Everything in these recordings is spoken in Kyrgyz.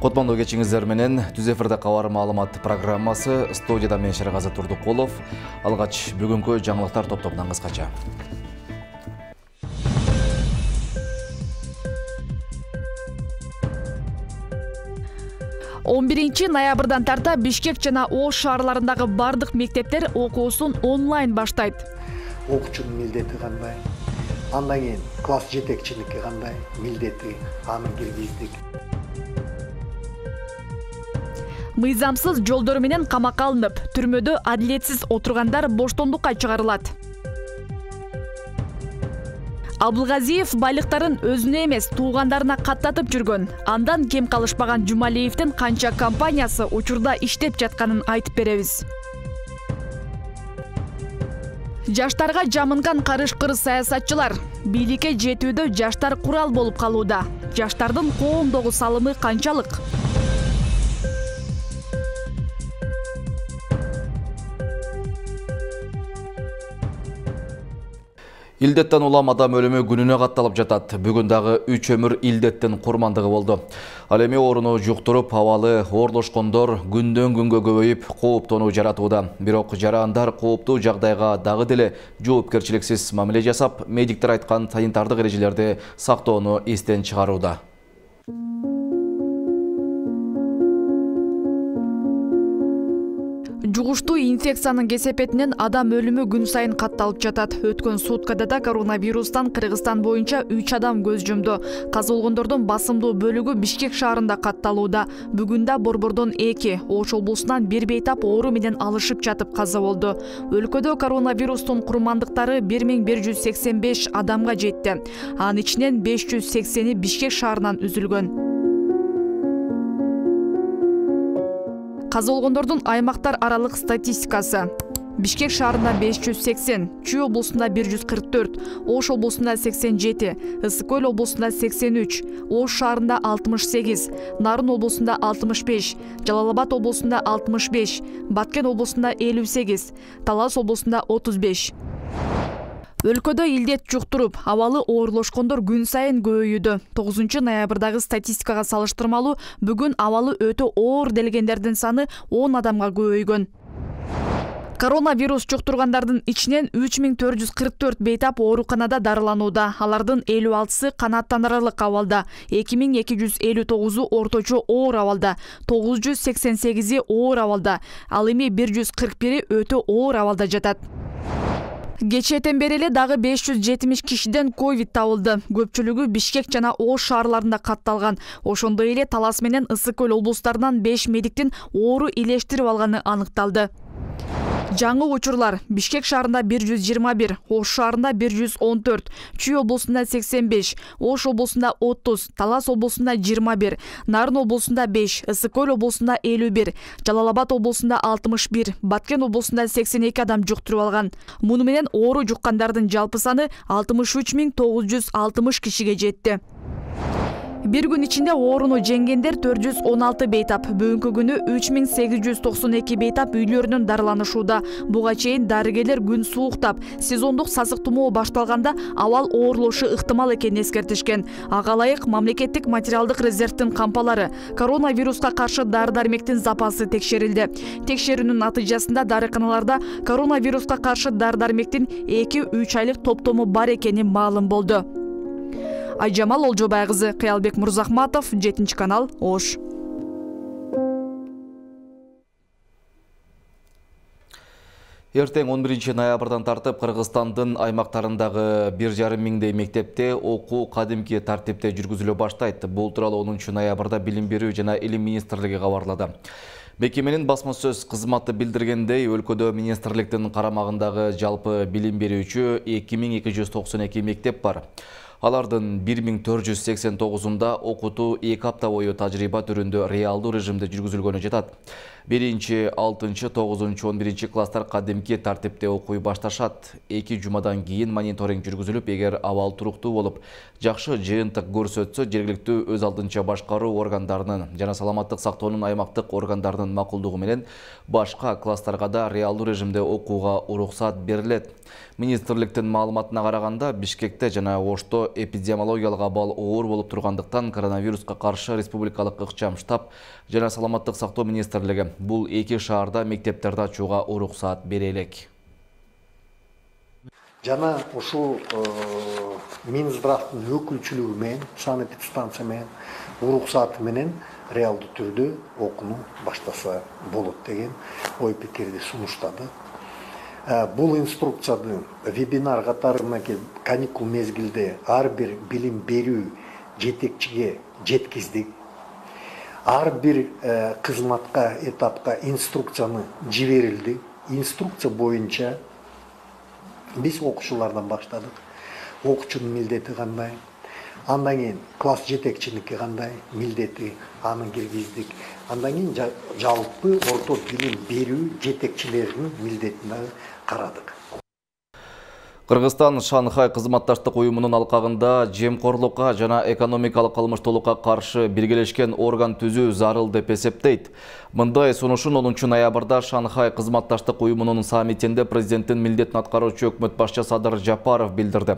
Котмандуу кечиңиздер менен Түз эфирде кабар маалымат программасы студияда мен Шергазы Турдукулов. Алгач бүгүнкү жаңылыктар топтомунан кыскача. 11 ноябрдан тарта Бишкек жана Ош шаарларындагы бардык мектептер окуусун онлайн баштайт. Окуучунун милдети кандай? Андан кийин класс жетекчиликке кандай милдети, аны киргиздик. Мыйзамсыз жолдор менен камакка алынып, түрмөдө адилетсиз отургандар боштондукка чыгарылат. Абылгазиев байлыктарын өзүнө эмес, туугандарына каттатып жүргөн. Андан кем калышпаган Жумалиевдин канча компаниясы учурда иштеп жатканын айтып беребиз. Жаштарга жамынган карышкыр саясатчылар. Бийликке жетүүдө жаштар курал болуп калууда. Жаштардын коомдогу салымы канчалык? Илдеттен улам адам өлүмү күнүнө катталып жатат. Бүгүн дагы 3 өмүр илдеттин курмандыгы болду. Ал эми ооруну жуктуруп, абалы оорлошкондор күндөн күнгө көбөйүп, кооптонуу жаратууда. Бирок жарандар кооптуу жагдайга дагы деле жоопкерчиликсиз мамиле жасап, медиктер айткан санитардык эрежелерди сактоону эстен чыгарууда. Жугуштуу инфекциянын кесепетинен адам өлүмү күн сайын катталып жатат. Өткөн суткада да коронавирустан Кыргызстан боюнча 3 адам көз жумду. Каза болгондордун басымдуу бөлүгү Бишкек шаарында катталууда. Бүгүн да Борбордон 2, Ош облусунан 1 бейтап оору менен алышып жатып каза болду. Өлкөдө коронавирустун курмандыктары 1185 адамга жетти. Анын ичинен 580 Бишкек шаарынан үзүлгөн. Каза болгондордун аймактар аралык статистикасы. Бишкек шаарында 580, Чүй облусунда 144, Ош облусунда 87, Ысык-Көл облусунда 83, Ош шаарында 68, Нарын облусунда 65, Жалал-Абад облусунда 65, Баткен облусунда 58, Талас облусунда 35. Өлкөдө илдет жуктуруп, абалы оорлошкондор күн сайын көбөйүүдө. 9 ноябрдагы статистикага салыштырмалуу бүгүн абалы өтө оор делгендердин саны 10 адамга көбөйгөн. Коронавирус жуктургандардын ичинен 3444 бейтап ооруканада дарыланууда. Алардын 56-сы канааттанарлык абалда, 2259-у орточо оор абалда, 988-и оор абалда, ал эми 141-и өтө оор абалда жатат. Кечээден бери эле дагы 570 кишиден ковид табылды. Көпчүлүгү Бишкек жана Ош шаарларында катталган. Ошондой эле Талас менен Ысык-Көл облустарынан 5 медиктин оору илештирип алганы аныкталды. Жаңы учурлар: Бишкек шаарында 121, Ош шаарында 114, Чүй облусунда 85, Ош облусунда 30, Талас облусунда 21, Нарын облусунда 5, Ысык-Көл облусунда 51, Жалал-Абад облусунда 61, Баткен облусунда 82 адам жуктуруп алган. Муну менен оору жуккандардын жалпы саны 63960 кишиге жетти. Bir gün içinde ooруну жеңгендер 416 бейтап. Бүгүнкү күнү 3892 бейтап үйлөрүнөн дарыланышууда. Буга чейин дарыгерлер күн сууктап, сезондук сасык тумоо башталганда абал оорлошу ыктымал экенин эскертишкен. Ага ылайык мамлекеттик материалдык резервдин кампалары, коронавируска каршы дары-дармектин запасы текшерилди. Текшерүүнүн натыйжасында дарыканаларда коронавируска каршы дары-дармектин 2-3 айлык топтому бар экени маалым болду. Айжамал Олжобай кызы, Кыялбек Мурзахматов, 7 канал, Ош. Эртең 11 ноябрдан тартып Кыргызстандын аймактарындагы 1,5 миңдей мектепте окуу кадимки тартипте жүргүзүлө баштайт. Бул тууралуу 10 ноябрда Билим берүү жана Илим министрлиги кабарлады. Мекеменин басма сөз кызматы билдиргендей, өлкөдө министрликтин карамагындагы жалпы билим берүүчү 2292 мектеп бар. Алардын 1489-унда окутуу 2 апта бою тажрыйба түрүндө реалдуу режимде жүргүзүлгөнү жатат. 1-6, 9, 11 класстар кадимки тартипте окуй башташат. 2 жумадан кийин мониторинг жүргүзүлүп, эгер абал туруктуу болуп, жакшы жыйынтык көрсөтсө, жергиликтүү өз алдынча башкаруу органдарынын жана саламаттык сактоонун аймактык органдарынын макулдугу менен башка класстарга да реалдуу режимде окууга уруксат берилет. Министрликтин маалыматына караганда, Бишкекте жана Ошто эпидемиологиялык абал оор болуп тургандыктан коронавируска каршы республикалык ыкчам штаб жана саламаттык сактоо министрлиги бул 2 шаарда мектептерде ачууга уруксат бере элек. Жана ушул Минздравдын өкүлчүлүгү менен, санэпидстанция менен, уруксаты менен реалдуу түрдө окууну баштаса болот деген ой пикирди сунуштады. Бул инструкцияны вебинар катарына каникул мезгилде ар бир билим берүү жетекчиге жеткиздик. Ар бир кызматка, этапка инструкцияны жиберилди. Инструкция боюнча биз окуучулардан баштадык. Окуучунун милдети кандай, андан кийин класс жетекчиники кандай, милдети аны киргиздик. Андан кийин жалпы орто билим берүү жетекчилеринин милдетин карадык. Кыргызстан Шанхай кызматташтык уюмунун алкагында жемкорлукка жана экономикалык кылмыштуулукка каршы биргелешкен орган түзүү зарыл деп эсептейт. Мындай сунушун 10 ноябрда Шанхай кызматташтык уюмунун саммитинде президенттин милдетин аткаруучу өкмөт башчы Садыр Жапаров билдирди.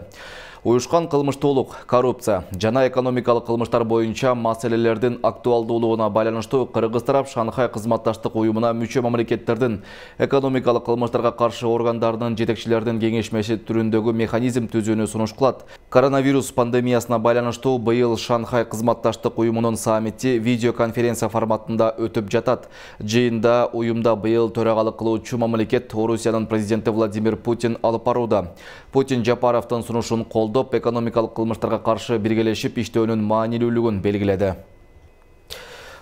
Уюшкан кылмыштуулук, коррупция жана экономикалык кылмыштар боюнча маселелердин актуалдуулугуна байланыштуу Кыргыз тарап Шанхай кызматташтык уюмуна мүчө мамлекеттердин экономикалык кылмыштарга каршы органдарынын жетекчилеринин кеңешмеси түрүндөгү механизм түзүүнү сунуш кылат. Коронавирус пандемиясына байланыштуу быйыл Шанхай кызматташтык уюмунун саммити видеоконференция форматында өтүп жатат. Жыйында уюмда быйыл төрагалык кылуучу мамлекет Орусиянын президенти Владимир Путин алып барууда. Путин Жапаровдун сунушун колдоп, экономикалык кылмыштарга каршы биргелешип иштөөнүн маанилүүлүгүн белгиледи.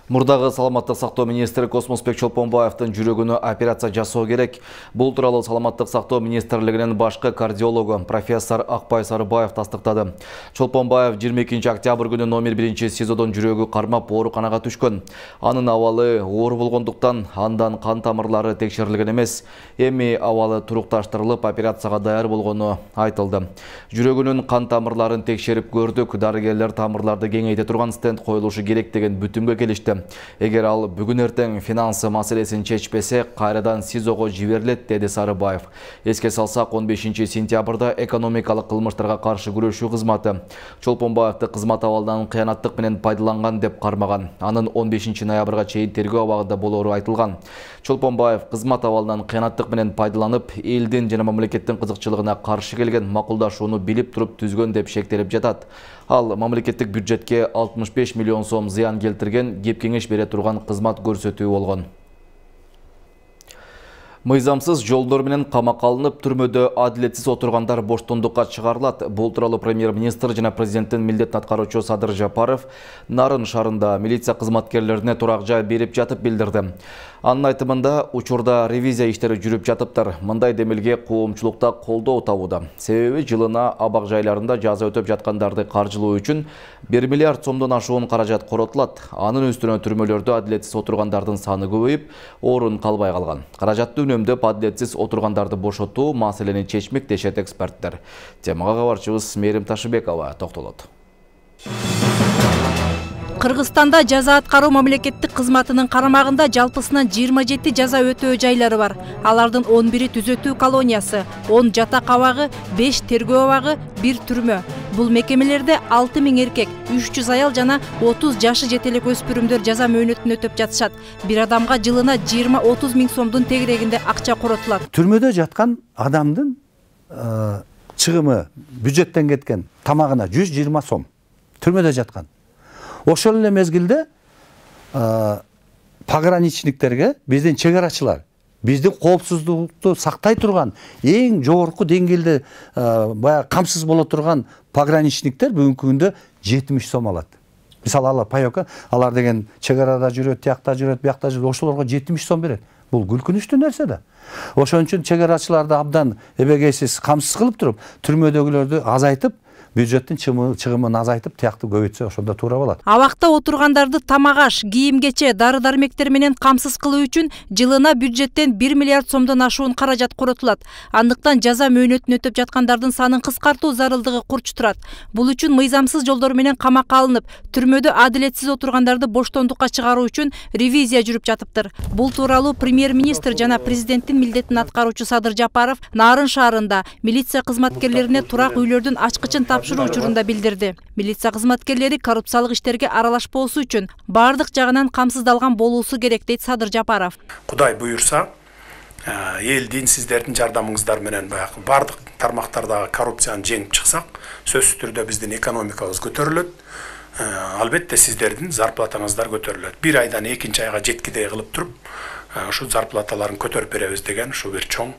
Мурдагы саламаттык сактоо министри Космосбек Чолпонбаевдин жүрөгүнө операция жасоо керек. Бул тууралуу саламаттык сактоо министрлигинин башкы кардиологу профессор Акбай Сарыбаев тастыктады. Чолпонбаев 22 октябрь күнү номер 1 СИЗОдон жүрөгү кармап ооруканага түшкөн. Анын абалы оор болгондуктан андан кан тамырлары текшерилген эмес. Эми абалы турукташтырылып, операцияга даяр болгону айтылды. Жүрөгүнүн кан тамырларын текшерип көрдүк. Дарыгерлер тамырларды кеңейте турган стенд коюлушу керек деген бүтүмгө келишти. Эгер ал бүгүн эртең финансы маселесин чечпесе, кайрадан СИЗОго жиберилет, деди Сарыбаев. Эске салсак, 15 сентябрда экономикалык кылмыштарга каршы күрөшүү кызматы Чолпонбаевди кызмат абалынан кыянаттык менен пайдаланган деп кармаган. Анын 15 ноябрга чейин тергөө абагында болору айтылган. Чолпонбаев кызмат абалынан кыянаттык менен пайдаланып, элдин жана мамлекеттин кызыкчылыгына каршы келген макулдашууну билип туруп түзгөн деп шектелип жатат. Ал мамлекеттик бюджетке 65 миллион сом зыян келтирген, кеңеш бере турган кызмат көрсөтүү болгон. Мыйзамсыз жолдор менен камакка алынып, түрмөдө адилетсиз отургандар боштондукка чыгарылат. Бул тууралуу премьер-министр жана президенттин милдетин аткаруучу Садыр Жапаров Нарын шаарында милиция кызматкерлерине турак жай берип жатып билдирди. Анын айтымында, учурда ревизия иштери жүрүп жатыптыр. Мындай демилге коомчулукта колдоо табууда. Себеби жылына абак жайларында жаза өтөп жаткандарды каржылоо үчүн 1 миллиард сомдон ашуун каражат коротулат. Анын үстүнө түрмөлөрдө адилетсиз отургандардын саны көбөйүп, орун калбай калган. Каражатты үнөмдөп адилетсиз отургандарды бошотуу маселени чечмек дешет эксперттер. Темага кабарчыбыз Мээрим Ташыбекова токтолот. Кыргызстанда жаза аткаруу мамлекеттик кызматынын карамагында жалпысынан 27 жаза өтөө жайлары бар. Алардын 11-и түзөтүү колониясы, 10 жатак абагы, 5 тергөө абагы, 1 түрмө. Бул мекемелерде 6000 эркек, 300 аял жана 30 жашы жетелек өспүрүмдөр жаза мөөнөтүн өтөп жатышат. Бир адамга жылына 20-30 миң сомдун тегерегинде акча коротулат. Түрмөдө жаткан адамдын чыгымы бюджеттен кеткен тамагына 120 сом. Түрмөдө жаткан. Ошол эле мезгилде пограничниктерге биздин чегарачылар, биздин коопсуздукту сактай турган эң жогорку деңгээлде баягы камсыз боло турган пограничниктер бүгүнкү күндө 70 сом алат. Мисалы алар паёка, алар деген чегарада жүрөт, тиякта жүрөт, биякта жүрөт, ошолорго 70 сом берет. Бул күлкүнүчтүү нерсе да. Ошон үчүн чегарачыларды абдан эбегейсиз камсыз кылып туруп, түрмөдөгүлөрдү азайтып, бюджеттин чыгымын азайтып тиякты көбөйтсө ошондо туура болот. Абакта отургандарды тамак аш, кийим-кече, дары-дармектер менен камсыз кылуу үчүн жылына бюджеттен 1 миллиард сомдон ашуун каражат коротулат. Андыктан жаза мөөнөтүн өтөп жаткандардын санын кыскартуу зарылдыгы курч турат. Бул үчүн мыйзамсыз жолдор менен камакка алынып, түрмөдө адилетсиз отургандарды боштондукка чыгаруу үчүн ревизия жүрүп жатыптыр. Бул тууралуу премьер-министр жана президенттин милдетин аткаруучу Садыр Жапаров Нарын шаарында милиция кызматкерлерине турак үйлөрдүн ачкычын тапшыруу учурунда билдирди. Милиция кызматкерлери коррупциялык иштерге аралашпоосу үчүн бардык жагынан камсыздалган болуусу керек дейт Садыр Жапаров. Кудай буюрса, элдин сиздердин жардамыңыздар менен баягы бардык тармактардагы коррупцияны жеңип чыксак, сөзсүз түрдө биздин экономикабыз көтөрүлөт. Албетте сиздердин зарплатаңыздар көтөрүлөт. Bir айдан экинчи айга жеткидей кылып туруп, ушу зарплаталарын көтөрүп беребиз деген ушу бир чоң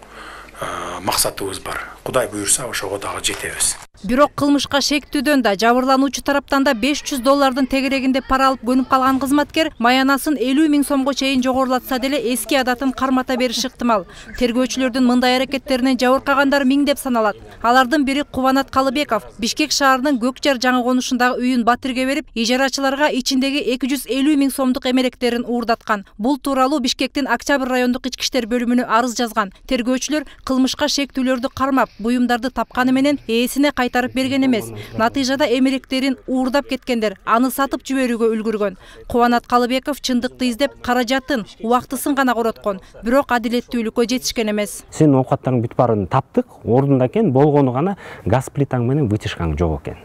максатыбыз бар. Кудай буюрса, ошого дагы жетебиз. Бирок кылмышка шектүүдөн да, жабырлануучу тараптан да $500 тегерегинде пара алып көнүп калган кызматкер маянасын 50 000 сомго чейин жогорулатса деле эски адатын кармата бериши ыктымал. Тергөөчүлөрдүн мындай аракеттеринен жабыркагандар миңдеп саналат. Алардын бири Кубанат Калыбеков Бишкек шаарынын Көкжар жаңы конушундагы үйүн батирге берип, ижарачыларга ичиндеги 250 000 сомдук эмеректерин уурдаткан. Бул тууралуу Бишкектин Октябрь райондук ички иштер бөлүмүнө арыз жазган. Тергөөчүлөр кылмышка шектүүлөрдү кармап, буюмдарды тапканы менен ээсине кайтарып берген эмес. Натыйжада эмеректерин уурдап кеткендер аны сатып жиберүүгө үлгүргөн. Кубанат Калыбеков чындыкты издеп, каражатын, убактысын гана короткон, бирок адилеттүүлүккө жетишкен эмес. Сен оокаттарың бүт баарын таптык, ордунда экен, болгону гана газ плитаң менен вытяжкаң жок экен.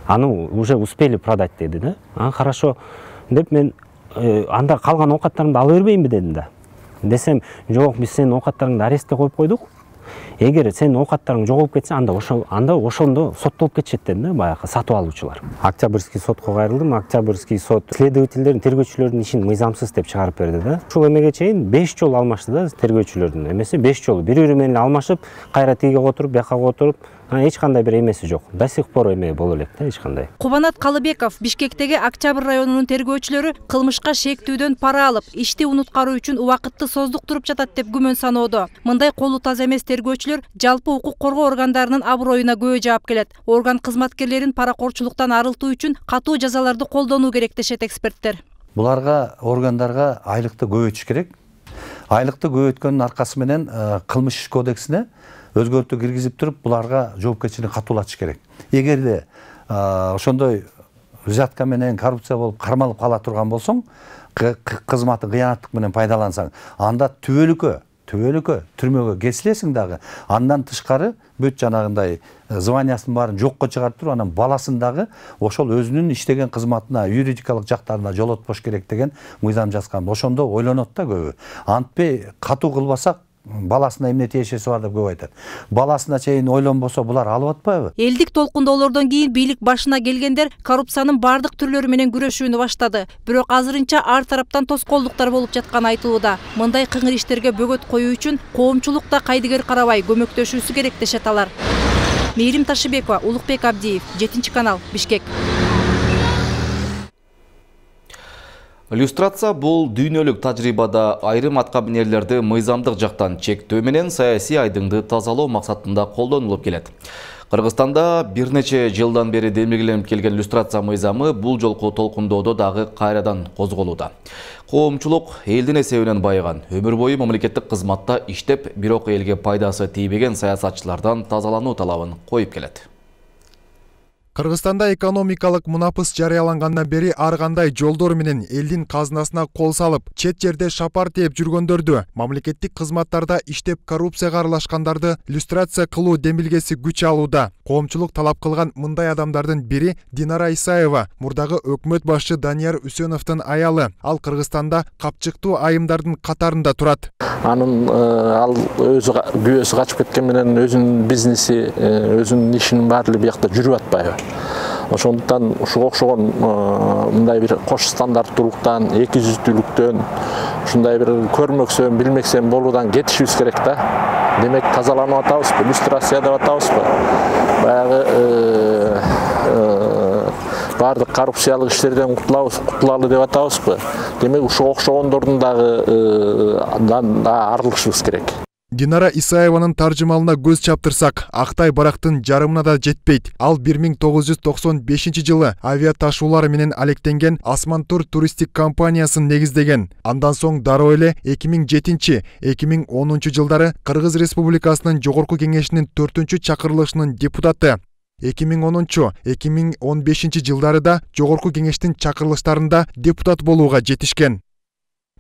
Аны уже успели продать деди да. Хорошо деп мен анда калган оокаттарымды ала бербейинби дедим да. Десем, жок, биз сенин оокаттарыңды арестке коюп койдук. Эгер сен оокаттарың жоголуп кетсе, анда ошондо соттолуп кетишет деди да, баягы сатып алуучулар. Октябрьский сотко кайрылдым. Октябрьский сот следовательдердин, тергөөчүлөрдүн ишин мыйзамсыз деп чыгарып берди да. Ушул эмеге чейин 5 жолу алмашты да тергөөчүлөрдүн эмеси, 5 жолу бири-бири менен алмашып, кайра тиге отуруп, бияка отуруп, эч кандай бир эмеси жок. До сих пор эме боло элек да, эч кандай. Кубанат Калыбеков Бишкектеги Октябрь районунун тергөөчүлөрү кылмышка шектүүдөн пара алып, ишти унуткаруу үчүн убакытты создуктуруп жатат деп күмөн саноодо. Мындай колу таза эмес тергөөчүлөр жалпы укук коргоо органдарынын аброюна көө жаап келет. Орган кызматкерлерин паракорчулуктан арылтуу үчүн катуу жазаларды колдонуу керек дешет эксперттер. Буларга, органдарга айлыкты көбөйтүш керек. Айлыкты көбөйткөндүн аркасы менен кылмыш иш кодексине өзгөртүү киргизип туруп, буларга жоопкерчилик катуулатыш керек. Эгерде ошондой взятка менен коррупция болуп кармалып кала турган болсоң, кызматы кыянаттык менен пайдалансаң, анда түбөлүккө түрмөгө кесилесиң дагы. Андан тышкары бүт жанагындай званиясын баарын жокко чыгарып туруп, анан баласын дагы ошол өзүнүн иштеген кызматына, юридикалык жактарына жолотпош керек деген мыйзам жазган. Ошондо ойлонот да көбү. Антпей катуу кылбасак, баласына эмне тиешеси бар деп көп айтат. Баласына чейин ойлонбосо булар алып атпайбы? Элдик толкундоолордон кийин бийлик башына келгендер коррупциянын бардык түрлөрү менен күрөшүүнү баштады. Бирок азырынча ар тараптан тоскоолдуктар болуп жатканы айтылууда. Мындай кыңыр иштерге бөгөт коюу үчүн коомчулук да кайдыгер карабай көмөктөшүүсү керек дешет алар. Мээрим Ташыбекова, Улукбек Абдиев, 7 канал, Бишкек. Иллюстрация бул дүйнөлүк тажрыйбада айрым аткаминерлерди мыйзамдык жактан чектөө менен саясий айдыңды тазалоо максатында колдонулуп келет. Кыргызстанда бир нече жылдан бери демилгеленип келген иллюстрация мыйзамы бул жолку толкундоодо дагы кайрадан козголууда. Коомчулук элдин эсебинен байыган, өмүр бою мамлекеттик кызматта иштеп, бирок элге пайдасы тийбеген саясатчылардан тазалануу талабын коюп келет. Кыргызстанда экономикалык мунапыс жарыялангандан бери ар кандай жолдор менен элдин казынасына кол салып, чет жерде шапар тээп жүргөндөрдү, мамлекеттик кызматтарда иштеп коррупцияга аралашкандарды иллюстрация кылуу демилгеси күч алууда. Коомчулук талап кылган мындай адамдардын бири Динара Исаева, мурдагы өкмөт башчы Данияр Үсөновдун аялы. Ал Кыргызстанда капчыктуу айымдардын катарында турат. Анын ал өзү күйөөсү качып кеткен менен өзүнүн бизнеси, өзүнүн ишинин баары биякта жүрүп атпайбы. Ошондуктан ушуга окшогон мындай бир кош стандарттуулуктан, экижүздүүлүктөн, ушундай бир көрмөксөн, билмексен болуудан кетишибиз керек да. Демек тазаланып атабызбы, иллюстрация деп атабызбы? Баягы бардык коррупциялык иштерден кутулалы деп атабызбы? Демек ушуга окшогондордун дагы арылышыбыз керек. Динара Исаеванын таржымалына көз чаптырсак, Актай барактын жарымына да жетпейт. Ал 1995 жылы авиаташуулар менен алектенген Асмантур туристик компаниясын негиздеген. Андан соң дароо эле 2007-2010 жылдары Кыргыз Республикасынын Жогорку Кеңешинин 4-чакырылышынын депутаты. 2010-2015 жылдары да Жогорку Кеңештин чакырылыштарында депутат болууга жетишкен.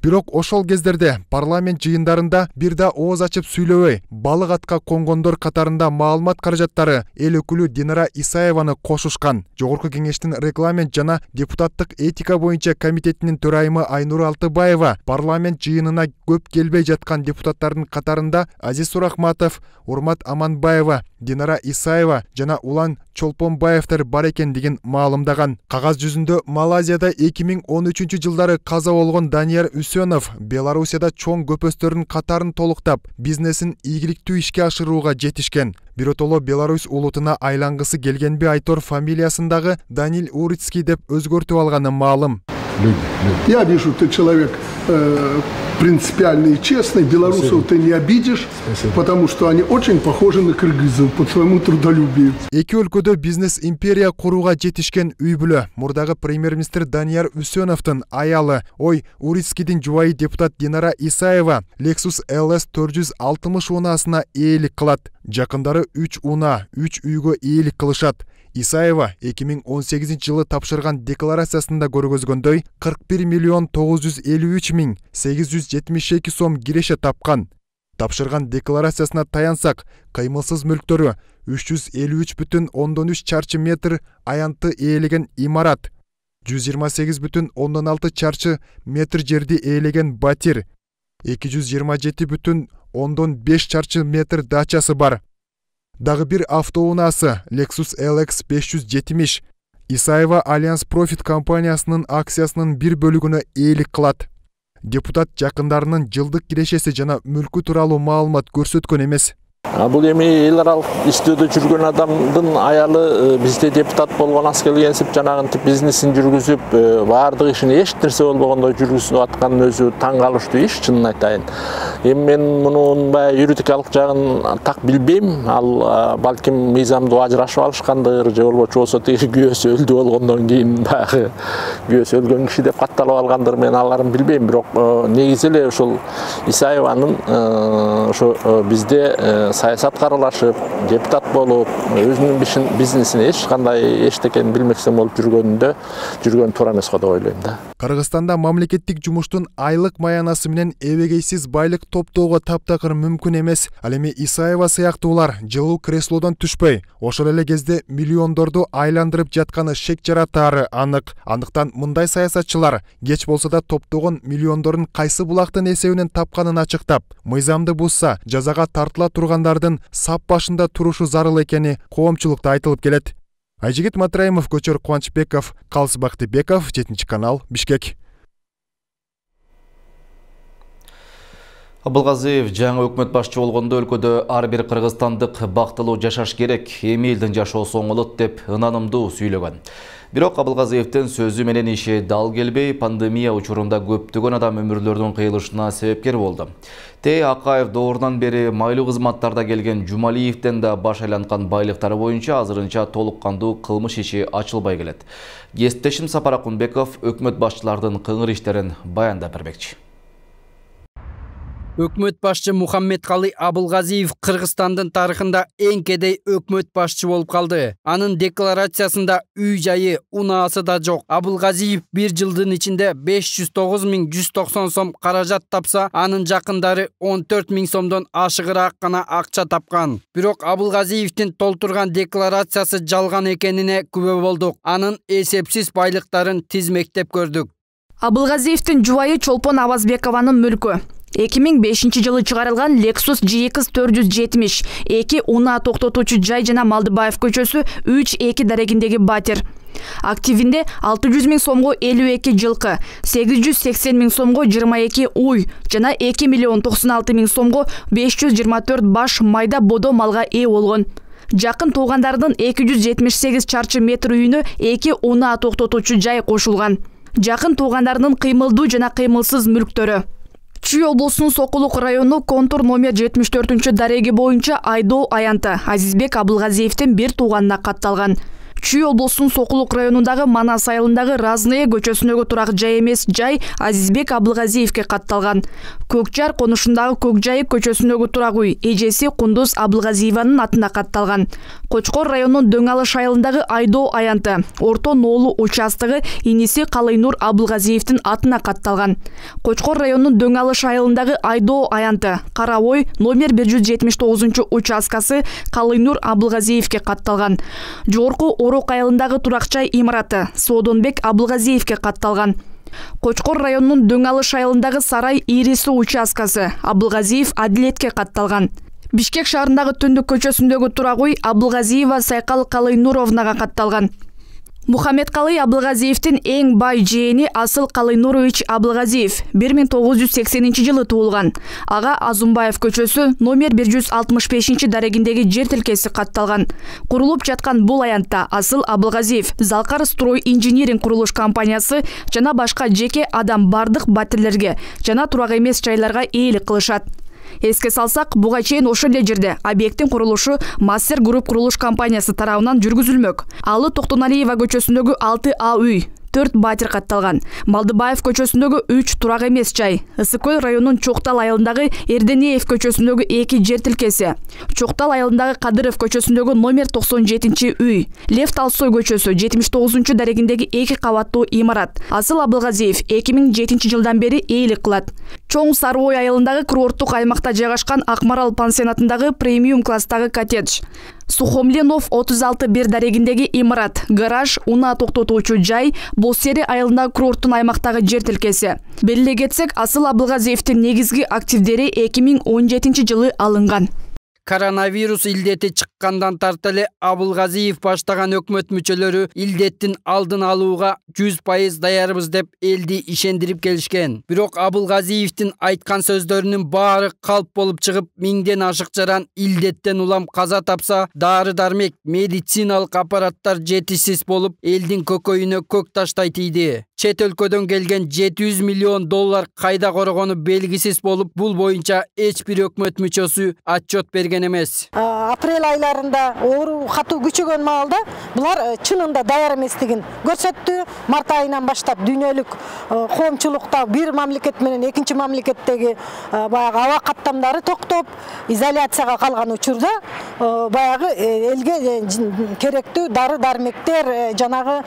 Бирок ошол кездерде парламент жыйындарында бир да ооз ачып сүйлөбөй, балык атка конгондор катарында маалымат каражаттары эл өкүлү Динара Исаеваны кошушкан. Жогорку Кеңештин регламент жана депутаттык этика боюнча комитетинин төрайымы Айнур Алтыбаева парламент жыйынына көп келбей жаткан депутаттардын катарында Азиз Сурахматов, Урмат Аманбаева, Динара Исаева жана Улан Чолпонбаевдер бар экендигин маалымдаган. Кагаз жүзүндө Малайзияда 2013 жылдары каза болгон Данияр Үсөнов Белоруссияда чоң көпөстөрдүн катарын толуктап, бизнесин ийгиликтүү ишке ашырууга жетишкен. Биротоло Беларусь улутуна айлангысы келгенби Айтор фамилиясындагы Данил Урицкий деп өзгөртүп алганы маалым. Я вижу, ты человек принципиальный и честный. Белорусов ты не обидишь, потому что они очень похожи на кыргызов по своему трудолюбию. Эки өлкөдө бизнес империя курууга жетишкен үй бүлө. Мурдагы премьер-министр Данияр Үсөновдун аялы, Урицкийдин жубайы депутат Динара Исаева Lexus LS 460 унаасына ээлик кылат. Жакындары 3 уна, 3 үйгө ээлик кылышат. Исаева 2018 жылы тапшырган декларациясында көргөзгөндөй 41,953,872 сом киреше тапкан. Тапшырган декларациясына таянсак, кыймылсыз мүлктөрү 353,3 чарчы метр аянты ээлеген имарат, 128,6 чарчы метр жерди ээлеген батир, 227,5 чарчы метр дачасы бар. Дагы бир автоунасы Lexus LX 570 Исаева Альянс Профит компаниясынын акциясынын бир бөлүгүнө ээлик кылат. Депутат жакындарынын жылдык кирешеси жана мүлкү тууралуу маалымат көрсөткөн эмес. Бул эми эл аралык иштөөдө жүргөн адамдын аялы бизде депутат болгон аз келгенсип жанагынтип бизнесин жүргүзүп, баардык ишин эч нерсе болбогондой жүргүзүп аткан өзү таң калыштуу иш, чынын айтайын. Эми мен мунун баягы юридикалык жагын так билбейм. Ал балким мыйзамдуу ажырашып алышкандыр, же болбосо тиги күйөөсү өлдү болгондон кийин баягы күйөөсү өлгөн киши деп катталып алгандыр, мен аларын билбейм. Бирок негизи эле ошол Исаеванын ошо бизде саясатка аралашып, депутат болуп, өзүнүн бизнесин эч кандай эчтекени билместен болуп жүргөн туура эмес го деп ойлойм да. Кыргызстанда мамлекеттик жумуштун айлык маянасы менен эбегейсиз байлык топтоого таптакыр мүмкүн эмес. Ал эми Исаева сыяктуулар жылуу креслодон түшпөй, ошол эле кезде миллиондорду айландырып жатканы шек жаратаары анык. Андыктан мындай саясатчылар кеч болсо да топтогон миллиондордун кайсы булактын эсебинен тапканын ачыктап, мыйзамды бузса жазага тартыла тургандардын сап башында турушу зарыл экени коомчулукта айтылып келет. Айжигит Матраимов, Көчөр Кубанычбеков, Калыс Бактыбеков, 7 канал, Бишкек. Абылгазиев жаңы өкмөт башчы болгондо өлкөдө ар бир кыргызстандык бактылуу жашаш керек, эми элдин жашоосу оңолот деп ынанымдуу сүйлөгөн. Бирок Абылгазиевдин сөзү менен иши дал келбей, пандемия учурунда көптөгөн адам өмүрлөрдүн кыйылышына себепкер болду. Акаев доорунан бери майлуу кызматтарда келген Жумалиевден да баш айланткан байлыктары боюнча азырынча толук кандуу кылмыш иши ачылбай келет. Кесиптешим Сапар Акунбеков өкмөт башчылардын кыңыр иштерин баяндап бермекчи. Өкмөт башчы Мухаммедкалы Абылгазиев Кыргызстандын тарыхында эң кедей өкмөт башчы болуп калды. Анын декларациясында үй жайы, унаасы да жок. Абылгазиев бир жылдын ичинде 509.190 сом каражат тапса, анын жакындары 14.000 сомдон ашыгыраак гана акча тапкан. Бирок Абылгазиевдин толтурган декларациясы жалган экенине күбө болдук. Анын эсепсиз байлыктарын тизмектеп көрдүк. Абылгазиевдин жубайы Чолпон Абазбекованын мүлкү. 2005 жылы чыгарылган Lexus GX 470, 2 унаа токтотуучу жай жана Малдыбаев көчөсү 3-2 дарегиндеги батир. Активинде 600.000 сомго 52 жылкы, 880.000 сомго 22 уй жана 2.096.000 сомго 524 баш майда бодо малга ээ болгон. Жакын туугандардын 278 чарчы метр үйүнө 2 унаа токтотуучу жай кошулган. Жакын туугандарынын кыймылдуу жана кыймылсыз мүлктөрү. Чүй облусунун Сокулук району контур номер 74 дареги боюнча айдоо аянты Азизбек Абылгазиевдин бир тууганына катталган. Чүй облусунун Сокулук районундагы Манас айылындагы Разные көчөсүндөгү турак жай эмес жай Азизбек Абылгазиевге катталган. Көкжар конушундагы Көкжайык көчөсүндөгү турак үй эжеси Кундуз Абылгазиеванын атына катталган. Кочкор районунун Дөң Алыш айылындагы айдоо аянты Орто Ноолу участогы иниси Калыйнур Абылгазиевдин атына катталган. Кочкор районунун Дөң Алыш айылындагы айдоо аянты Кара Ой номер 179 участкасы Калыйнур Абылгазиевге катталган. Жогорку Орок айылындагы туракчай имараты Соодонбек Абылгазиевге катталган. Кочкор районунун Дөң Алыш айылындагы Сарай Ирису участкасы Абылгазиев Адилетке катталган. Бишкек шаарындагы Түндүк көчөсүндөгү турак үй Абылгазиева Сайкал Калыйнуровнага катталган. Мухаммед Калый Абылгазиевдин эң бай жээни Асыл Калыйнурович Абылгазиев 1980-жылы туулган. Ага Азумбаев көчөсү номер 165 дарегиндеги жер тилкеси катталган. Курулуп жаткан бул аянтта Асыл Абылгазиев Залкар Строй инжиниринг курулуш компаниясы жана башка жеке адам бардык батирлерге жана турак эмес жайларга ээлик кылышат. Эске салсак, буга чейин ошол эле жерде объекттин курулушу Мастер Групп курулуш компаниясы тарабынан жүргүзүлмөк. Алы Токтоналиева көчөсүндөгү 6А үй 4 батир катталган. Малдыбаев көчөсүндөгү 3 турак эмес жай. Ысыкөл районунун Чоктал айылындагы Эрденеев көчөсүндөгү 2 жер тилкеси. Чоктал айылындагы Кадыров көчөсүндөгү номер 97 үй. Лев Толстой көчөсү 79 дарегиндеги 2 кабаттуу имарат. Асыл Абылгазиев 2007 жылдан бери ээлик кылат. Чоң Сарыой айылындагы курорттук аймакта жайгашкан Акмарал пансионатындагы премиум класстагы коттедж. Сухомленов 36 дарегиндеги имарат, гараж, унаа токтотуучу жай, Босери айылындагы курорттун аймактагы жер тилкеси. Белгилей кетсек, Асыл Абылгазиевдин негизги активдери 2017 жылы алынган. Коронавирус илдети чыккандан тарта эле Абылгазиев баштаган өкмөт мүчөлөрү илдеттин алдын алууга 100% даярбыз деп элди ишендирип келишкен. Бирок Абылгазиевдин айткан сөздөрүнүн баары калп болуп чыгып, миңден ашык жаран илдеттен улам каза тапса, дары-дармек, медициналык аппараттар жетишсиз болуп, элдин көкөйүнө көк таштай тийди. Чет өлкөдөн келген 700 миллион доллар кайда корогону белгисиз болуп, бул боюнча эч бир өкмөт мүчөсү отчет берген эмес. Апрель айларында оору катуу күчөгөн маалда булар чынында даяр эместигин көрсөттү. Март айынан баштап дүйнөлүк коомчулукта бир мамлекет менен экинчи мамлекеттеги баягы аба каттамдары токтоп, изоляцияга калган учурда баягы элге керектүү дары-дармектер, жанагы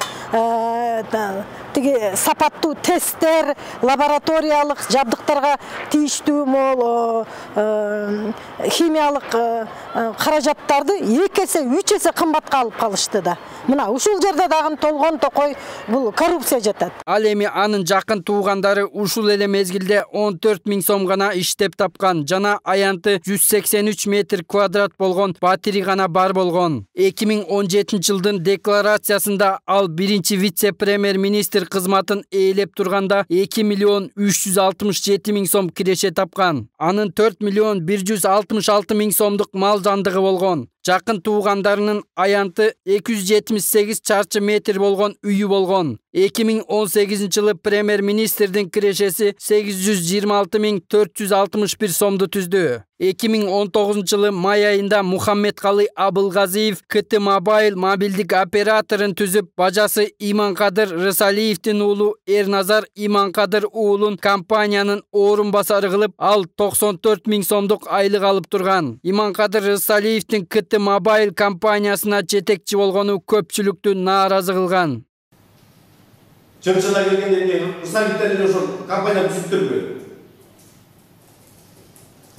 сапаттуу тесттер, лабораториялык жабдыктарга тийиштүү мол химиялык каражаттарды 2 эсе 3 эсе кымбатка алып калышты да. Мына ушул жерде дагы толгон токой бул коррупция жатат. Ал эми анын жакын туугандары ушул эле мезгилде 14 000 сом гана иштеп тапкан жана аянты 183 метр квадрат болгон батири гана бар болгон. 2017 жылдын декларациясында ал биринчи вице-премьер-министр кызматын ээлеп турганда 2 миллион 367 000 сом киреше тапкан. Анын 4 миллион 166 000 сомдук мал жандыгы болгон. Жакын туугандарынын аянты 278 чарчы метр болгон үйү болгон. 2018 жылы премьер-министрдин кирешеси 826 461 сомду түздү. 2019 жылы май айында Мухаммед Калый Абылгазиев КТ Мобайл мобилдик операторун түзүп, бажасы Иманкадыр Рысалиевдин уулу Эрназар Иманкадыр уулун компаниянын орун басары кылып, ал 94 000 сомдук айлык алып турган. Иманкадыр Рысалиевдин КТ Мобайл компаниясына жетекчи болгону көпчүлүктү нааразы кылган. Чымчыла келгенден кийин Рысалиевден ошол компания түзүптүрбү?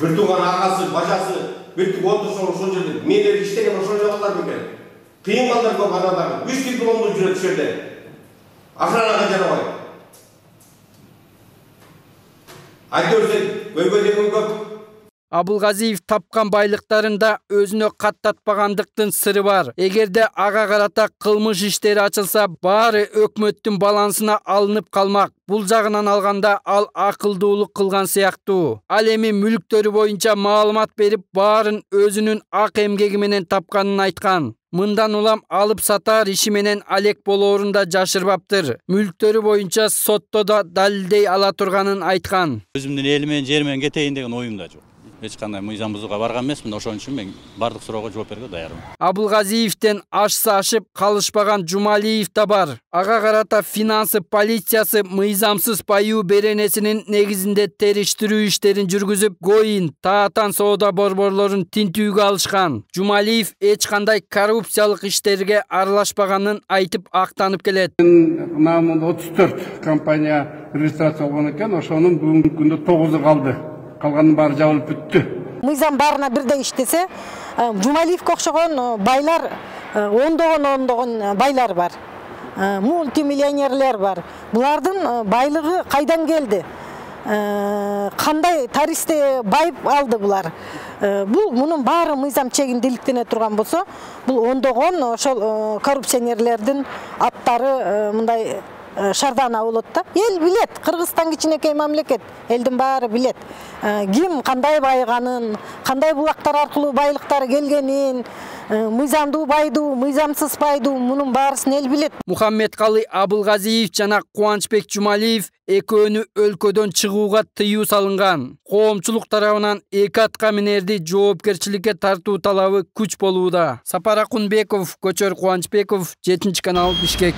Bir tuğan ağası, bacası, bir tuğ otursun ошол жерде. Менер иштеген ошол жагалар бекен. Кыйын балдар көп адамдар. 3 дипломду жүрөт ошол жерде. Охранага жарабай. Айтөрсөк, көйгөйдөгү көп. Абылгазиев тапкан байлыктарында өзүнө каттатпагандыктын сыры бар. Эгерде ага карата кылмыш иштери ачылса, баары өкмөттүн балансына алынып калмак. Бул жагынан алганда ал акылдуулук кылган сыяктуу. Ал эми мүлктөрү боюнча маалымат берип, баарын өзүнүн ак эмгеги менен тапканын айткан. мындан улам алып сатар иши менен алек болоорун да жашырбаптыр. Мүлктөрү боюнча сотто да далилдей ала турганын айткан. Өзүмдүн элимен жеримен кетейин деген оюм да жок. Эч кандай мыйзам бузууга барган эмесмин, ошон үчүн мен бардык суроого жооп берүүгө даярмын. Абылгазиевден ашса ашып калышпаган Жумалиев да бар. Ага карата финансы полициясы мыйзамсыз паюу беренесинин негизинде териштирүү иштерин жүргүзүп, гоин, таатан соода борборлорун тинтүүгө алышкан. Жумалиев эч кандай коррупциялык иштерге аралашпаганын айтып актанып келет. Намын 34 компания регистрация болгон экен, ошонун бүгүнкү күндө 9-у калды. Калганын баары жабылып бүттү. Мыйзам баарына бирдей иштесе, Жумалиевке окшогон байлар, ондогон байлар бар. Мультимиллионерлер бар. Булардын байлыгы кайдан келди? Кандай таристе байып алды булар? Бул мунун баары мыйзам чегиндиликтене турган болсо, бул ондогон ошол коррупционерлердин аттары мындай шардана болот да. Эл билет, Кыргызстан кичинекей мамлекет, элдин баары билет. Ким кандай байыганын, кандай булактар аркылуу байлыктары келгенин, мыйзамдуу байдуу, мыйзамсыз байдуу, мунун баарысын эл билет. Мухаммедкалы Абылгазиев жана Кубанычбек Жумалиев экөөнү өлкөдөн чыгууга тыюу салынган. Коомчулук тарабынан эки атка минерди жоопкерчиликке тартуу талабы күч болууда. Сапар Акунбеков, Көчөр Кубанычбеков, 7-канал, Бишкек.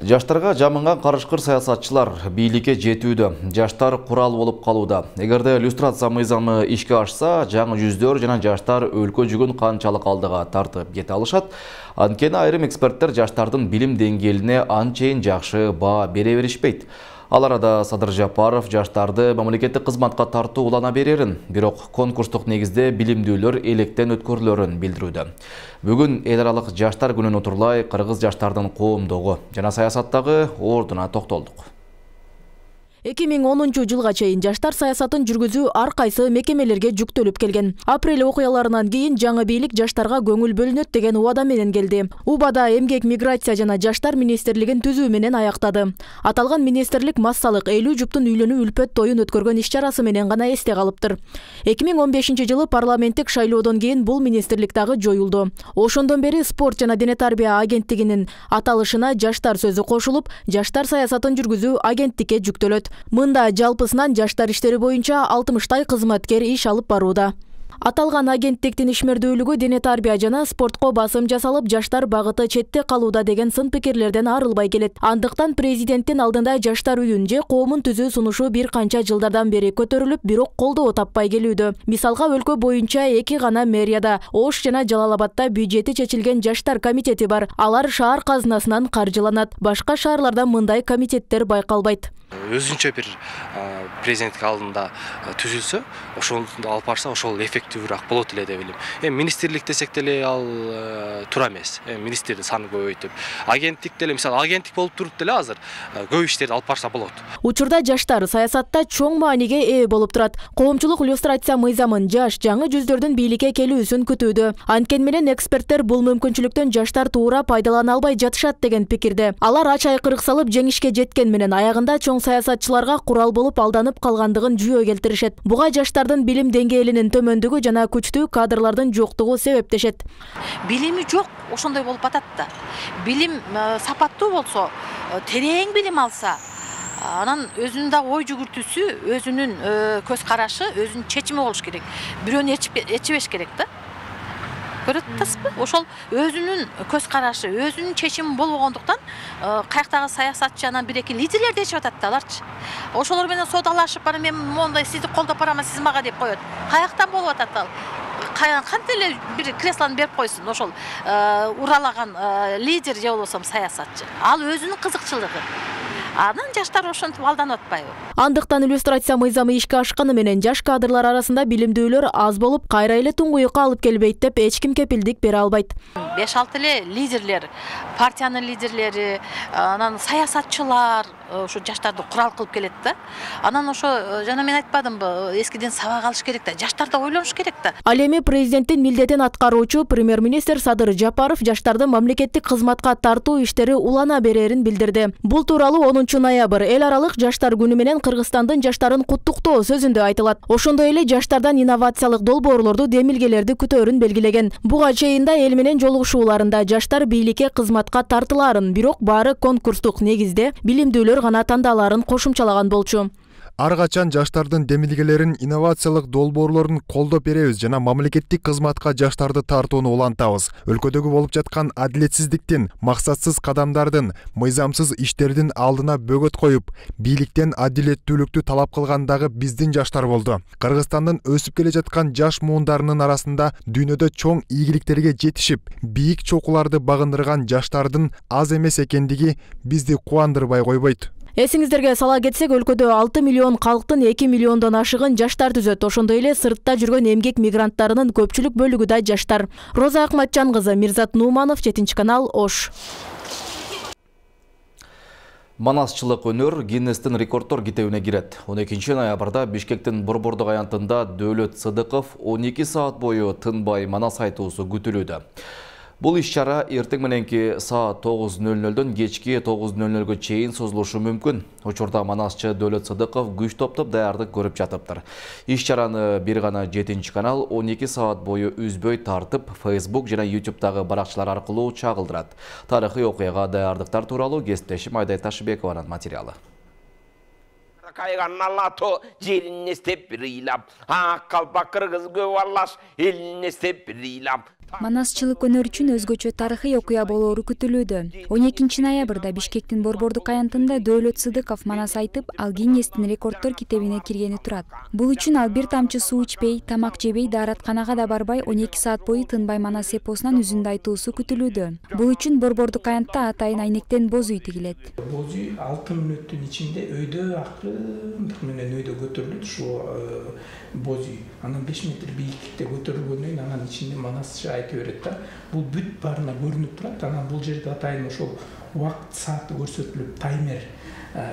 Жаштарга жамынган карышкыр саясатчылар бийликке жетүүдө, жаштар курал болуп калууда. Эгерде иллюстрация мыйзамы ишке ашса, жаңы жүздөр жана жаштар өлкө жүгүн канчалык алдыга тартып кете алышат. Анткени айрым эксперттер жаштардын билим деңгээлине анчейин жакшы баа бере беришпейт. Ал арада Садыр Жапаров жаштарды мамлекеттик кызматка тартуу улана берерин, бирок конкурстук негизде билимдүүлөр электен өткөрүлөрүн билдирүүдө. Бүгүн эл аралык жаштар күнүн утурлай кыргыз жаштардын коомдогу жана саясаттагы ордуна токтолдук. 2010 жылга чейин жаштар саясатын жүргүзүү ар кайсы мекемелерге жүктөлүп келген. Апрель окуяларынан кийин жаңы бийлик жаштарга көңүл бөлүнөт деген убада менен келди. Убада эмгек, миграция жана жаштар министрлигин түзүү менен аяктады. Аталган министрлик массалык 50 жуптун үйлөнүү үлпөт тоюн өткөргөн иш-чарасы менен гана эсте калыптыр. 2015 жылы парламенттик шайлоодон кийин бул министрлик дагы жоюлду. Ошондон бери спорт жана дене тарбия агенттигинин аталышына жаштар сөзү кошулуп, жаштар саясатын жүргүзүү агенттикке жүктөлөт. Мында жалпысынан жаштар иштери боюнча 60 кызматкер иш алып барууда. Аталган агенттиктин ишмердүүлүгү дене тарбия жана спортко басым жасалып, жаштар багыты четте калууда деген сын пикирлерден арылбай келет. Андыктан президенттин алдында жаштар үйүн же коомун түзүү сунушу бир канча жылдардан бери көтөрүлүп, бирок колдоо таппай келүүдө. Мисалга өлкө боюнча 2 гана мэрияда, Ош жана Жалал Абадта бюджети чечилген жаштар комитети бар. Алар шаар казынасынан каржыланат. Башка шаарларда мындай комитеттер байкалбайт. Өзүнчө бир президенттик алдында түзүлсө, ошол алып барса, ошол эффективирээк болот эле деп элем. Министрлик десек деле ал туура эмес. Министрдин саны көбөйтүп, агенттик деле, мисалы агенттик болуп туруп деле азыр көп иштерди алып барса болот. Учурда жаштар саясатта чоң мааниге ээ болуп турат. Коомчулук иллюстрация мыйзамын жаш, жаңы жүздөрдүн бийликке келүүсүн күтүүдө. Анткени менен эксперттер бул мүмкүнчүлүктөн жаштар туура пайдалана албай жатышат деген пикирде. Алар ач айкырык салып жеңишке жеткен менен аягында чоң саясатчыларга курал болуп алданып калгандыгын жүйө келтиришет. Буга жаштардын билим деңгээлинин төмөндүгү жана күчтүү кадрлардын жоктугу себептешет. Билими жок, ошондой болуп атат да. Билим сапаттуу болсо, терең билим алса, анан өзүнүн да ой жүгүртүүсү, өзүнүн көз карашы, өзүнүн чечими болуш керек. Бирөөнү эчебеш керек да. Көрөт атасызбы? Ошол өзүнүн көз карашы, өзүнүн чечими болбогондуктан каяктагы саясатчы анан бир-эки лидерлер дешип атат да аларчы. Ошолор менен соодалашып, анан мен мондай сизди колдоп барамын, сиз мага деп коет. Каяктан болуп атат ал? Кантип эле бир креслону берип койсун ошол уралаган лидер же болбосо саясатчы. Ал өзүнүн кызыкчылыгы. Анан жаштар ошентип алданып атпайбы? Андыктан иллюстрация мыйзамы ишке ашканы менен жаш кадрлар арасында билимдүүлөр аз болуп, кайра эле туңгуюкка алып келбейт деп эч ким кепилдик бере албайт. 5-6 эле лидерлер, партиянын лидерлери, анан саясатчылар ошо жаштарды курал кылып келет да. Анан ошо жана мен айтпадымбы, эскиден сабак алыш керек да, жаштар да ойлонуш керек да. Ал эми президенттин милдетин аткаруучу премьер-министр Садыр Жапаров жаштарды мамлекеттик кызматка тартуу иштери улана берерин билдирди. Бул тууралуу 10 ноябрь эл аралык жаштар күнү менен Кыргызстандын жаштарын куттуктоо сөзүндө айтылат. Ошондой эле жаштардан инновациялык долбоорлорду, демилгелерди күтөөрүн белгилеген. Буга чейин да эл менен жолугушууларында жаштар бийликке кызматка тартылаарын, бирок баары конкурстук негизде билимдүүлөр гана тандалаарын кошумчалаган болчу. Ар качан жаштардын демилгелерин, инновациялык долбоорлорун колдоп беребиз жана мамлекеттик кызматка жаштарды тартууну улантабыз. Өлкөдөгү болуп жаткан адилетсиздиктин, максатсыз кадамдардын, мыйзамсыз иштердин алдына бөгөт коюп, бийликтен адилеттүүлүктү талап кылган дагы биздин жаштар болду. Кыргызстандын өсүп келе жаткан жаш муундарынын арасында дүйнөдө чоң ийгиликтерге жетишип, бийик чокуларды багындырган жаштардын аз эмес экендиги бизди кубандырбай койбойт. Эсиңиздерге сала кетсек, өлкөдө 6 миллион калктын 2 миллиондон ашыгын жаштар түзөт. Ошондой эле сыртта жүргөн эмгек мигранттарынын көпчүлүк бөлүгү да жаштар. Роза Акматжан кызы, Мирзат Нуманов, 7 канал, Ош. Манасчылык өнөр Гиннестин рекордтор китебине кирет. 12 ноябрда Бишкектин Борбордук аянтында Дөөлөт Сыдыков 12 саат бою тынбай манас айтуусу күтүлүүдө. Бул иш-чара эртең мененки саат 9:00дөн кечки 9:00га чейин созулушу мүмкүн. Учурда манасчы Дөөлөт Сыдыков күч топтоп даярдык көрүп жатыптыр. Иш-чараны бир гана 7 канал 12 саат бою үзбөй тартып, Facebook жана YouTube'дагы баракчалар аркылуу чагылдырат. Тарыхый окуяга даярдыктар тууралуу кесиптешим Айдай Ташыбекованын материалы. Кайганна лато жерине степ рыйлап, калпак кыргыз көп аллаш элине степ рыйлап. Манасчылык өнөр үчүн өзгөчө тарыхый окуя болоору күтүлүүдө. 12 ноябрда Бишкектин Борбордук аянтында Дөөлөт Сыдыков манас айтып, ал Гиннестин рекордтор китебине киргени турат. Бул үчүн ал бир тамчы суу ичпей, тамак жебей, дааратканага да барбай 12 саат бою тынбай манас эпосунан үзүндү айтуусу күтүлүүдө. Бул үчүн Борбордук аянтта атайын айнектен боз үй тигилет. Боз үй 6 мүнөттүн ичинде өйдө акырындык менен өйдө көтөрүлөт ушу боз үй. Анан 5 метр бийиктикте көтөрүлгөндөн кийин анан ичинде манас айтып берет да. Бул бүт баарына көрүнүп турат. Анан бул жерде атайын ошол убакыт сааты көрсөтүлүп, таймер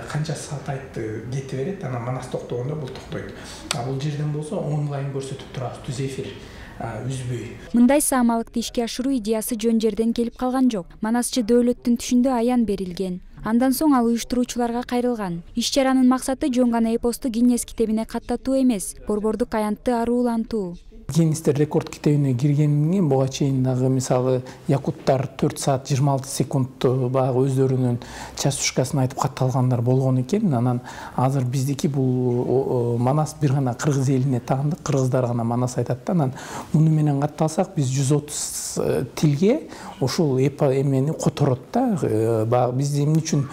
канча саат айтты кете берет. Анан манас токтогондо бул токтойт. Бул жерден болсо онлайн көрсөтүп турабыз, түз эфир үзбөй. Мындай саамалыкты ишке ашыруу идеясы жөн жерден келип калган жок. Манасчы Дөөлөттүн түшүндө аян берилген. Андан соң ал уюштуруучуларга кайрылган. Иш-чаранын максаты жөн гана эпосту Гиннес китебине каттатуу эмес, Борбордук аянтты аруулантуу. Гиннестер рекорд китебине киргенин буга чейин дагы мисалы якуттар 4 саат 26 секунд баягы өздөрүнүн часушкасын айтып катталгандар болгон экен. Анан азыр биздики бул манас бир гана кыргыз элине таандык, кыргыздар гана манас айтат. Анан муну менен катталсак биз 130 тилге ошол эмени которот да. Баягы биз эмне үчүн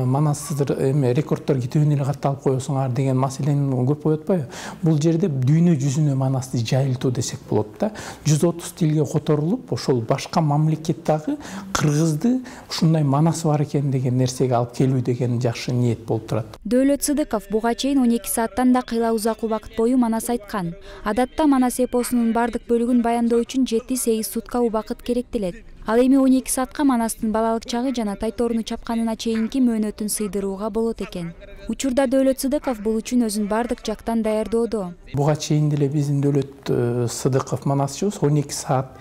манас рекордтор китебине эле катталып коесуңар деген маселени көп коет атпайбы? Бул жерде дүйнө жүзүнө манасты жайылтуу десек болот да. 130 тилге которулуп, ошол башка мамлекеттагы кыргызды ушундай манас бар экен деген нерсеге алып келүү деген жакшы ниет болуп турат. Дөөлөт Сыдыков буга чейин 12 сааттан да кыйла узак убакыт бою манас айткан. Адатта манас эпосунун бардык бөлүгүн баяндоо үчүн 7-8 сутка убакыт керектелет. Ал эми 12 саатка манастын балалык чагы жана тайторуну чапканына чейинки мөөнөтүн сыйдырууга болот экен. Учурда Дөөлөт Сыдыков бул үчүн өзүн бардык жактан даярдоодо. Буга чейин деле биздин Дөөлөт Сыдыков манасчыбыз 12 саат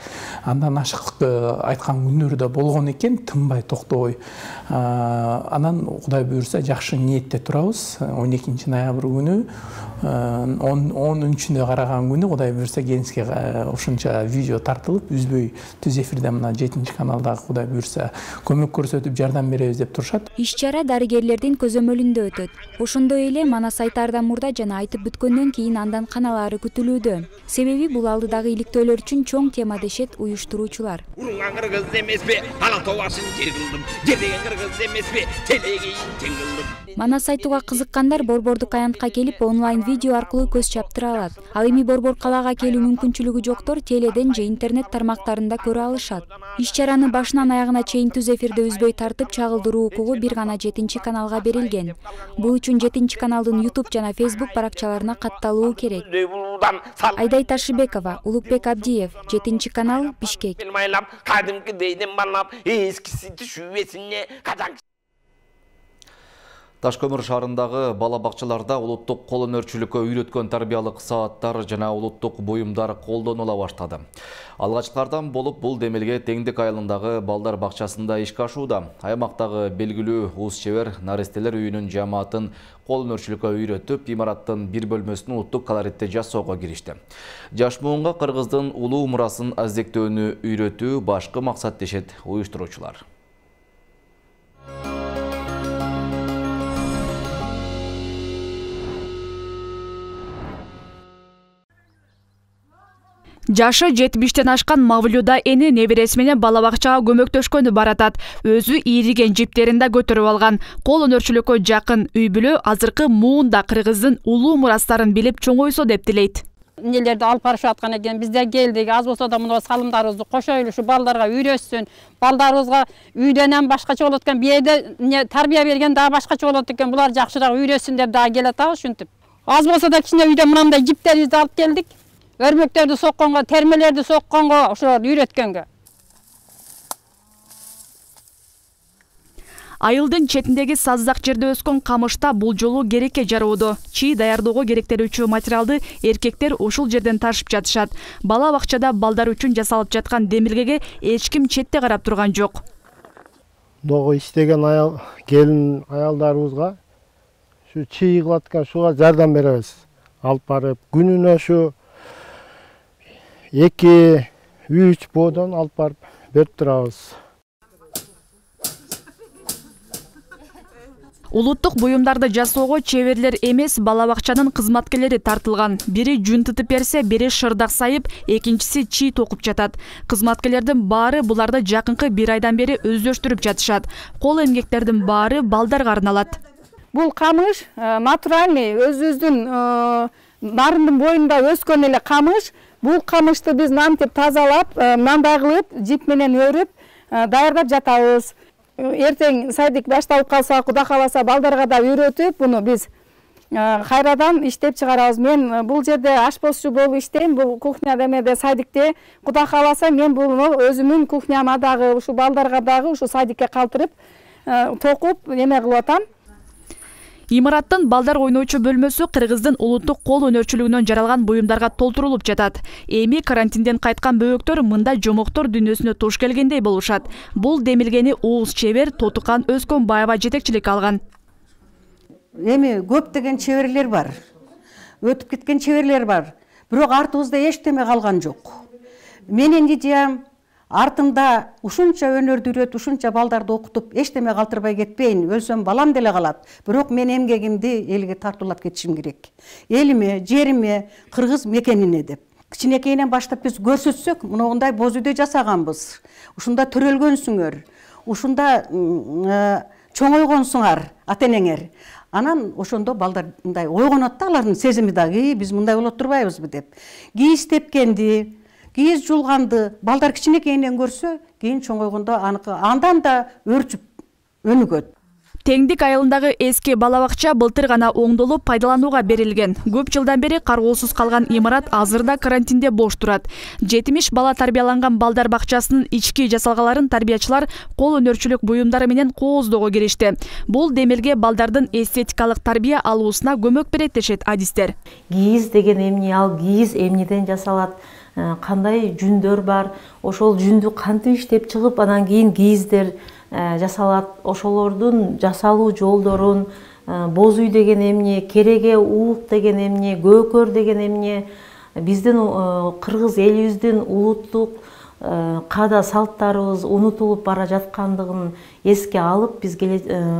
андан ашык айткан күндөрү да болгон экен, тынбай токтобой. Анан Кудай буйрса жакшы ниетте турабыз. 12 ноябрь күнү 13-үндө караган күнү Кудай буйрса Генске ошонча видео тартылып, үзбөй түз эфирде мына 7 каналдагы Кудай буйрса көмөк көрсөтүп жардам беребиз деп турушат. Иш-чара дарыгерлердин көзөмөлүндө өтөт. Ошондой эле манас айтаардан мурда жана айтып бүткөндөн кийин андан каналары күтүлүүдө. Себеби бул алдыдагы иликтөөлөр үчүн чоң тема дешет уюштуруучулар. Уруңан кыргыз эмеспи, ала тобашын жер кылдым. Жердеген кыргыз эмеспи, телегейин тең кылдым. Манас айтууга кызыккандар Борбордук аянтка келип онлайн видео аркылуу көз чаптыра алат. Ал эми Борбор калаага келүү мүмкүнчүлүгү жоктор теледен же интернет тармактарында көрө алышат. Иш-чараны башынан аягына чейин түз эфирде үзбөй тартып чагылдыруу укугу бир гана 7 каналга берилген. Бул үчүн 7 каналдын YouTube жана Facebook баракчаларына катталуу керек. Айдай Ташыбекова, Улукбек Абдиев, 7 канал, Бишкек. Ташкөмір шаарындагы бала бакчаларда улуттук кол өнөрчүлүккө үйрөткөн тарбиялык сааттар жана улуттук буюмдар колдонула баштады. Алгачкылардан болуп бул демелге Теңдик айылындагы балдар бакчасында ишке ашууда. Аймактагы белгилүү уус чебер Нарестелер үйүнүн жамаатын кол өнөрчүлүккө үйрөтүп, имараттын бир бөлмөсүн улуттук колоритте жасоого киришти. Жаш муунга Кыргыздын улуу мурасын аздектөөнү үйрөтүү башкы максат дешет уюштуруучулар. Жашы 70-тен ашкан Мавлюда эни небереси менен бала бакчага көмөктөшкөнү баратат. Өзү ийриген жиптерин да көтөрүп алган. Кол өнөрчүлүккө жакын үй бүлө азыркы муунда Кыргыздын улуу мурастарын билип чоңойсо деп тилейт. Нелерди алып барышып аткан экен, биздер келдик, аз болсо да мына салымдарыбызды кошойлу, ушу балдарга үйрөтсүн. Балдарыбызга үйдөн башкача болот экен, бийде тарбия берген дагы башкача болот экен, булар жакшыраак үйрөтсүн деп дагы келатабыз ушинтип. Аз болсо да кичине үйдө мындай жиптерибизди алып келдик. Өрмөктөрдү сокконго, термелерди сокконго, ошолорду үйрөткөнгө. Айылдын четиндеги саздак жерде өскөн камышта бул жолу керекке жарууда. Чий даярдоого керектерүүчү материалды эркектер ушул жерден ташып жатышат. Бала бакчада балдар үчүн жасалып жаткан демилгеге эч ким четте карап турган жок. Дого иштеген келин аялдарыбызга ушу чий кылаткан шуга жардам беребиз. Алып барып күнүнө ушу 2-3 бодон алып барып берип турабыз. Улуттук буюмдарды жасоого чеберлер эмес, бала бакчанын кызматкерлери тартылган. Бири жүн тытып берсе, бири шырдак сайып, экинчиси чий токуп жатат. Кызматкерлердин баары буларды жакынкы 1 айдан бери өздөштүрүп жатышат. Кол эмгектердин баары балдарга арналат. Бул камыш натуральный, өзүбүздүн нарындын боюнда өскөн эле камыш. Бул камышты биз мынтип тазалап, мындай кылып, жип менен өрүп, даярдап жатабыз. Эртең сайдык башталып калса, Кудай кааласа, балдарга да үйрөтүп, буну биз кайрадан иштеп чыгарабыз. Мен бул жерде ашпозчу болуп иштейм, бул кухняда эмеде сайдикте. Кудай кааласа, мен буну өзүмүн кухняма дагы, ушу балдарга дагы ушу сайдикке калтырып, токуп, эме кылып атам. Имараттын балдар ойноочу бөлмөсү Кыргыздын улуттук кол өнөрчүлүгүнөн жаралган буюмдарга толтурулуп жатат. Эми карантинден кайткан бөбөктөр мында жомоктор дүйнөсүнө туш келгендей болушат. Бул демилгени уус чебер Тотукан Өзкөнбаева жетекчилик алган. Эми көптөгөн чеберлер бар. Өтүп кеткен чеберлер бар. Бирок артыбызда эчтеме калган жок. Менин идеям артымда ушунча өнөрдү үйрөтүп, ушунча балдарды окутуп, эчтеме калтырбай кетпейин. Өлсөм балам деле калат. Бирок мен эмгегимди элге тартуулап кетишим керек. Элиме, жериме, кыргыз мекенине деп. Кичинекейинен баштап биз көрсөтсөк, мындай боз үйдө жасаганбыз. Ушунда төрөлгөнсүңөр. Ушунда чоңойгонсуңар, ата-энеңер. Анан ошондо балдар мындай ойгонот да, алардын сезими дагы, биз мындай болот турбайбызбы деп. Кийиз тепкенди, кийиз жулганды балдар кичинекейинен көрсө, кийин чоңойгондо андан да өрчүп өнүгөт. Теңдик айылындагы эски бала бакча былтыр гана оңдолуп пайдаланууга берилген. Көп жылдан бери кароосуз калган имарат азырда карантинде бош турат. 70 бала тарбияланган балдар бакчасынын ички жасалгаларын тарбиячылар кол өнөрчүлүк буюмдары менен кооздоого киришти. Бул демилге балдардын эстетикалык тарбия алуусуна көмөк берет дешет адистер. Кийиз деген эмне, ал кийиз эмнеден жасалат? Кандай жүндөр бар? Ошол жүндү кантип иштеп чыгып, анан кийин кийиздер жасалат, ошолордун жасалуу жолдорун, боз үй деген эмне, кереге уук деген эмне, көкөр деген эмне, биздин кыргыз элибиздин улуттук каада салттарыбыз унутулуп бара жаткандыгын эске алып, биз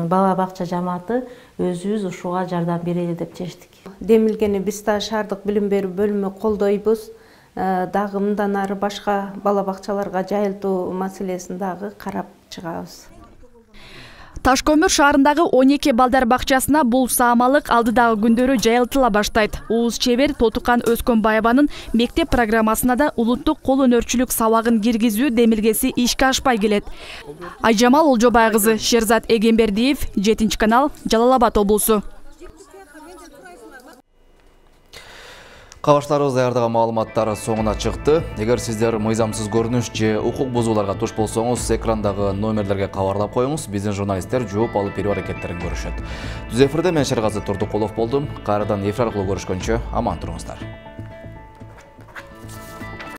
бала бакча жамааты өзүбүз ушуга жардам берели деп чечтик. Демилгени биз да шаардык билим берүү бөлүмү колдойбуз. Дагы мындан ары башка бала бакчаларга жайылтуу маселесин дагы карап чыгабыз. Ташкөмүр шаарындагы 12 балдар бакчасына бул саамалык алдыдагы күндөрү жайылтыла баштайт. Уус чебер Тотукан Өзкөнбаеванын мектеп программасына да улуттук кол өнөрчүлүк сабагын киргизүү демилгеси ишке ашпай келет. Айжамал Олжобай кызы, Шерзат Эгембердиев, 7 канал, Жалал Абад облусу. Кабаштарыбыз даярдаган маалыматтар соңуна чыкты. Эгер сиздер мыйзамсыз көрүнүш же укук бузууларга туш болсоңуз, экрандагы номерлерге кабарлап коюңуз. Биздин журналисттер жооп алып берүү аракеттерин көрүшөт. Түз эфирде мен Шергази Турдукулов болдум. Кайрадан эфир аркылуу көрүшкөнчө аман туруңуздар.